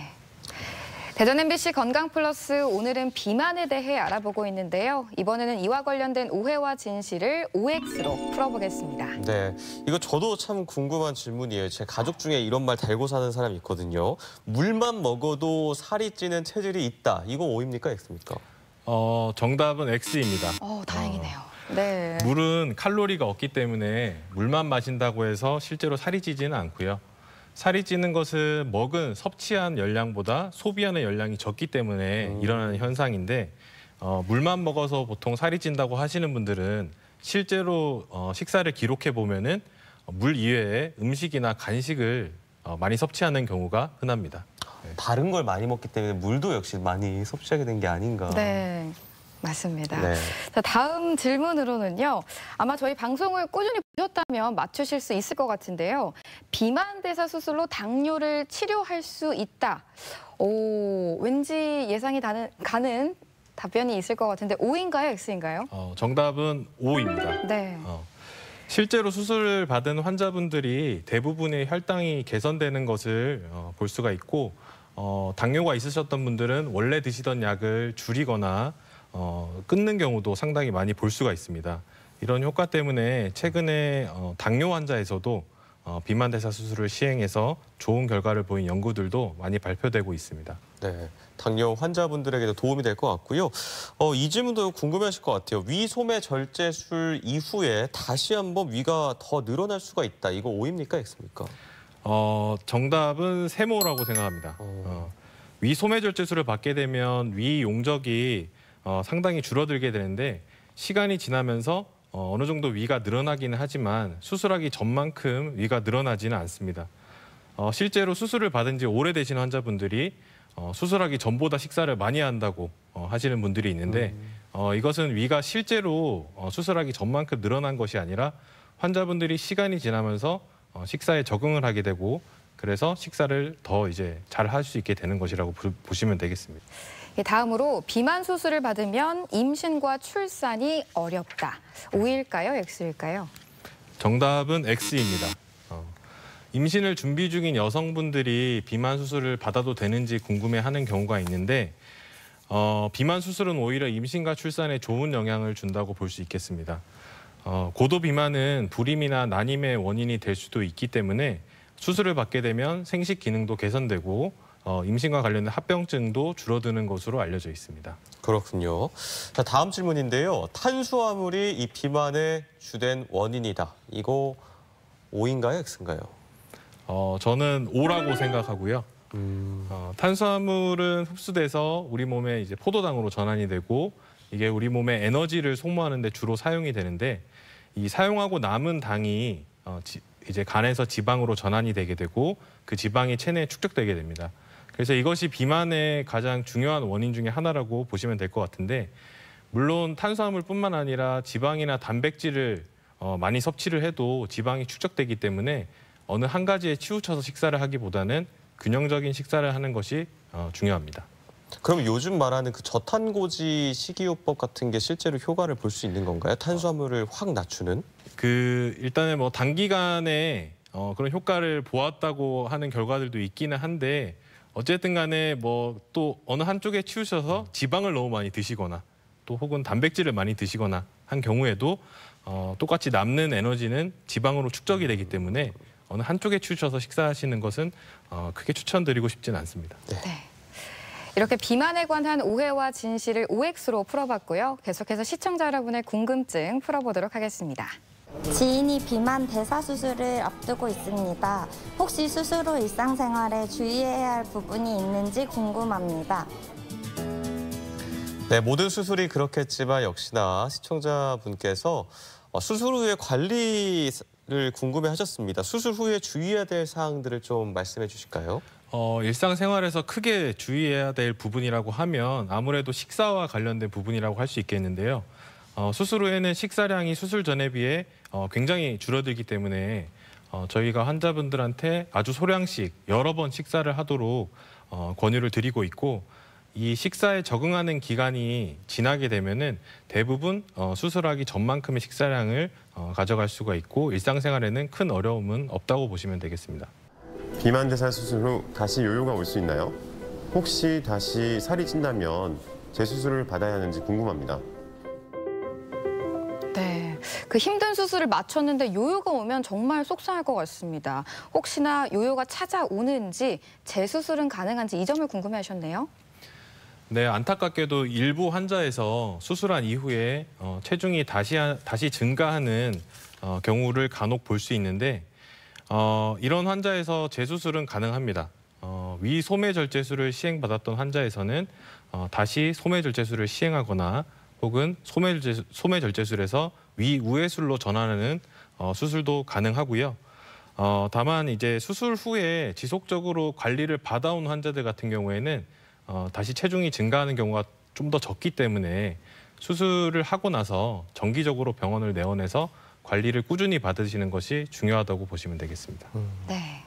Speaker 5: 대전 MBC 건강플러스 오늘은 비만에 대해 알아보고 있는데요. 이번에는 이와 관련된 오해와 진실을 OX로 풀어보겠습니다.
Speaker 4: 네, 이거 저도 참 궁금한 질문이에요. 제 가족 중에 이런 말 달고 사는 사람이 있거든요. 물만 먹어도 살이 찌는 체질이 있다. 이거 O입니까, X입니까?
Speaker 7: 정답은 X입니다.
Speaker 5: 다행이네요. 네.
Speaker 7: 물은 칼로리가 없기 때문에 물만 마신다고 해서 실제로 살이 찌지는 않고요. 살이 찌는 것은 먹은 섭취한 열량보다 소비하는 열량이 적기 때문에 일어나는 현상인데 물만 먹어서 보통 살이 찐다고 하시는 분들은 실제로 식사를 기록해 보면은 물 이외에 음식이나 간식을 많이 섭취하는 경우가 흔합니다. 네.
Speaker 4: 다른 걸 많이 먹기 때문에 물도 역시 많이 섭취하게 된 게 아닌가.
Speaker 5: 네. 맞습니다.
Speaker 4: 네.
Speaker 5: 자, 다음 질문으로는요. 아마 저희 방송을 꾸준히 보셨다면 맞추실 수 있을 것 같은데요. 비만 대사 수술로 당뇨를 치료할 수 있다. 왠지 예상이 가는 답변이 있을 것 같은데 O인가요, X인가요?
Speaker 7: 정답은 O입니다.
Speaker 5: 네.
Speaker 7: 실제로 수술을 받은 환자분들이 대부분의 혈당이 개선되는 것을 볼 수가 있고 당뇨가 있으셨던 분들은 원래 드시던 약을 줄이거나 끊는 경우도 상당히 많이 볼 수가 있습니다. 이런 효과 때문에 최근에 당뇨 환자에서도 비만 대사 수술을 시행해서 좋은 결과를 보인 연구들도 많이 발표되고 있습니다.
Speaker 4: 네, 당뇨 환자분들에게도 도움이 될 것 같고요. 이 질문도 궁금해하실 것 같아요. 위 소매 절제술 이후에 다시 한번 위가 더 늘어날 수가 있다. 이거 O입니까, X입니까?
Speaker 7: 정답은 세모라고 생각합니다. 위 소매 절제술을 받게 되면 위 용적이 상당히 줄어들게 되는데 시간이 지나면서 어느 정도 위가 늘어나기는 하지만 수술하기 전만큼 위가 늘어나지는 않습니다. 실제로 수술을 받은 지 오래되신 환자분들이 수술하기 전보다 식사를 많이 한다고 하시는 분들이 있는데 이것은 위가 실제로 수술하기 전만큼 늘어난 것이 아니라 환자분들이 시간이 지나면서 식사에 적응을 하게 되고 그래서 식사를 더 이제 잘 할 수 있게 되는 것이라고 보시면 되겠습니다.
Speaker 5: 다음으로 비만 수술을 받으면 임신과 출산이 어렵다. O일까요, X일까요?
Speaker 7: 정답은 X입니다. 임신을 준비 중인 여성분들이 비만 수술을 받아도 되는지 궁금해하는 경우가 있는데 비만 수술은 오히려 임신과 출산에 좋은 영향을 준다고 볼 수 있겠습니다. 고도 비만은 불임이나 난임의 원인이 될 수도 있기 때문에 수술을 받게 되면 생식 기능도 개선되고 임신과 관련된 합병증도 줄어드는 것으로 알려져 있습니다.
Speaker 4: 그렇군요. 자, 다음 질문인데요. 탄수화물이 이 비만의 주된 원인이다. 이거 O인가요, X인가요?
Speaker 7: 저는 O라고 생각하고요. 탄수화물은 흡수돼서 우리 몸에 이제 포도당으로 전환이 되고 이게 우리 몸에 에너지를 소모하는 데 주로 사용이 되는데 이 사용하고 남은 당이 이제 간에서 지방으로 전환이 되게 되고 그 지방이 체내에 축적되게 됩니다. 그래서 이것이 비만의 가장 중요한 원인 중에 하나라고 보시면 될 것 같은데 물론 탄수화물뿐만 아니라 지방이나 단백질을 많이 섭취를 해도 지방이 축적되기 때문에 어느 한 가지에 치우쳐서 식사를 하기보다는 균형적인 식사를 하는 것이 중요합니다.
Speaker 4: 그럼 요즘 말하는 그 저탄고지 식이요법 같은 게 실제로 효과를 볼 수 있는 건가요? 탄수화물을 확 낮추는?
Speaker 7: 일단은 뭐 단기간에 그런 효과를 보았다고 하는 결과들도 있기는 한데 어쨌든 간에 뭐 또 어느 한쪽에 치우쳐서 지방을 너무 많이 드시거나 또 혹은 단백질을 많이 드시거나 한 경우에도 똑같이 남는 에너지는 지방으로 축적이 되기 때문에 어느 한쪽에 치우쳐서 식사하시는 것은 크게 추천드리고 싶지는 않습니다.
Speaker 5: 네. 이렇게 비만에 관한 오해와 진실을 OX로 풀어봤고요. 계속해서 시청자 여러분의 궁금증 풀어보도록 하겠습니다.
Speaker 10: 지인이 비만 대사 수술을 앞두고 있습니다. 혹시 수술 후 일상생활에 주의해야 할 부분이 있는지 궁금합니다.
Speaker 4: 네, 모든 수술이 그렇겠지만 역시나 시청자분께서 수술 후의 관리를 궁금해하셨습니다. 수술 후에 주의해야 될 사항들을 좀 말씀해 주실까요?
Speaker 7: 일상생활에서 크게 주의해야 될 부분이라고 하면 아무래도 식사와 관련된 부분이라고 할 수 있겠는데요. 수술 후에는 식사량이 수술 전에 비해 굉장히 줄어들기 때문에 저희가 환자분들한테 아주 소량씩 여러 번 식사를 하도록 권유를 드리고 있고 이 식사에 적응하는 기간이 지나게 되면은 대부분 수술하기 전만큼의 식사량을 가져갈 수가 있고 일상생활에는 큰 어려움은 없다고 보시면 되겠습니다.
Speaker 11: 비만 대사 수술 후 다시 요요가 올 수 있나요? 혹시 다시 살이 찐다면 재수술을 받아야 하는지 궁금합니다.
Speaker 5: 네, 그 힘든 수술을 마쳤는데 요요가 오면 정말 속상할 것 같습니다. 혹시나 요요가 찾아오는지 재수술은 가능한지 이 점을 궁금해하셨네요.
Speaker 7: 네, 안타깝게도 일부 환자에서 수술한 이후에 체중이 다시 증가하는 경우를 간혹 볼 수 있는데 이런 환자에서 재수술은 가능합니다. 위 소매절제술을 시행받았던 환자에서는 다시 소매절제술을 시행하거나 혹은 소매절제술에서 위 우회술로 전환하는 수술도 가능하고요. 다만 이제 수술 후에 지속적으로 관리를 받아온 환자들 같은 경우에는 다시 체중이 증가하는 경우가 좀 더 적기 때문에 수술을 하고 나서 정기적으로 병원을 내원해서 관리를 꾸준히 받으시는 것이 중요하다고 보시면 되겠습니다.
Speaker 5: 네.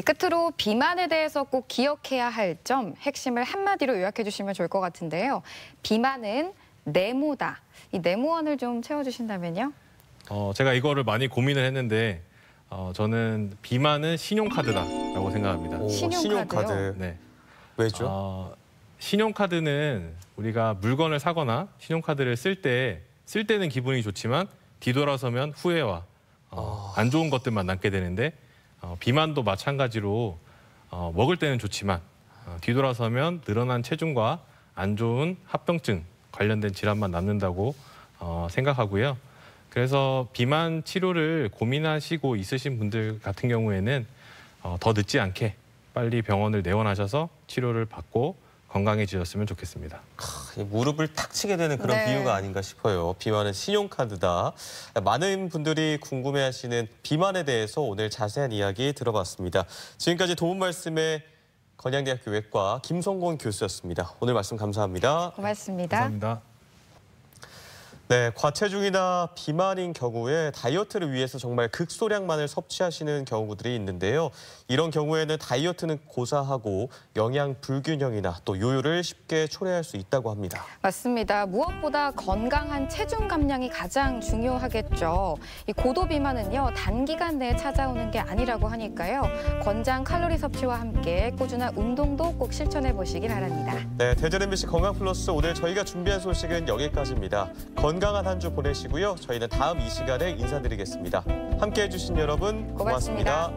Speaker 5: 끝으로 비만에 대해서 꼭 기억해야 할 점, 핵심을 한마디로 요약해 주시면 좋을 것 같은데요. 비만은 네모다. 이 네모원을 좀 채워주신다면요?
Speaker 7: 제가 이거를 많이 고민을 했는데 저는 비만은 신용카드다라고 생각합니다.
Speaker 4: 오, 신용카드.
Speaker 7: 네.
Speaker 4: 왜죠?
Speaker 7: 신용카드는 우리가 물건을 사거나 신용카드를 쓸 때는 기분이 좋지만 뒤돌아서면 후회와 안 좋은 것들만 남게 되는데 비만도 마찬가지로 먹을 때는 좋지만 뒤돌아서면 늘어난 체중과 안 좋은 합병증 관련된 질환만 남는다고 생각하고요. 그래서 비만 치료를 고민하시고 있으신 분들 같은 경우에는 더 늦지 않게 빨리 병원을 내원하셔서 치료를 받고 건강해지셨으면 좋겠습니다.
Speaker 4: 무릎을 탁 치게 되는 그런
Speaker 5: 네.
Speaker 4: 비유가 아닌가 싶어요. 비만은 신용카드다. 많은 분들이 궁금해하시는 비만에 대해서 오늘 자세한 이야기 들어봤습니다. 지금까지 도움 말씀에 건양대학교 외과 김성곤 교수였습니다. 오늘 말씀 감사합니다.
Speaker 5: 고맙습니다.
Speaker 7: 감사합니다.
Speaker 4: 네, 과체중이나 비만인 경우에 다이어트를 위해서 정말 극소량만을 섭취하시는 경우들이 있는데요. 이런 경우에는 다이어트는 고사하고 영양 불균형이나 또 요요를 쉽게 초래할 수 있다고 합니다.
Speaker 5: 맞습니다. 무엇보다 건강한 체중 감량이 가장 중요하겠죠. 이 고도 비만은요, 단기간 내에 찾아오는 게 아니라고 하니까요. 권장 칼로리 섭취와 함께 꾸준한 운동도 꼭 실천해 보시기 바랍니다.
Speaker 4: 네, 대전 MBC 건강플러스 오늘 저희가 준비한 소식은 여기까지입니다. 건강한 한 주 보내시고요. 저희는 다음 이 시간에 인사드리겠습니다. 함께해 주신 여러분 고맙습니다.